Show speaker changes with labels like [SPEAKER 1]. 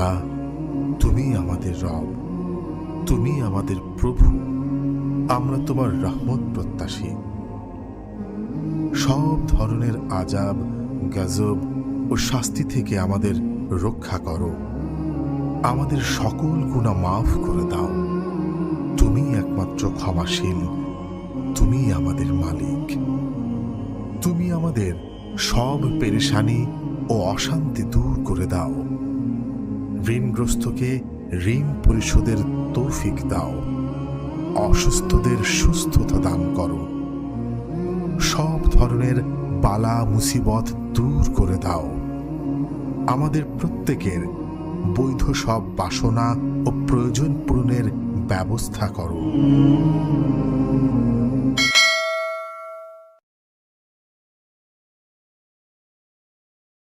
[SPEAKER 1] খোদা, তুমি আমাদের রব, তুমি আমাদের প্রভু। আমরা তোমার রহমত প্রত্যাশী। সব ধরনের আযাব, গজব ও শাস্তি থেকে আমাদের রক্ষা করো। আমাদের সকল গুনাহ মাফ করে দাও। তুমি একমাত্র ক্ষমাশীল, তুমি আমাদের মালিক। তুমি আমাদের সব পেরেশানি ও অশান্তি দূর করে দাও। ঋণগ্রস্তকে ঋণ পরিশোধের তৌফিক দাও। অসুস্থদের সুস্থতা দান করো। সব ধরনের বালা মুসিবত দূর করে দাও। আমাদের প্রত্যেকের বৈধ সব বাসনা ও প্রয়োজন পূরণের ব্যবস্থা করো।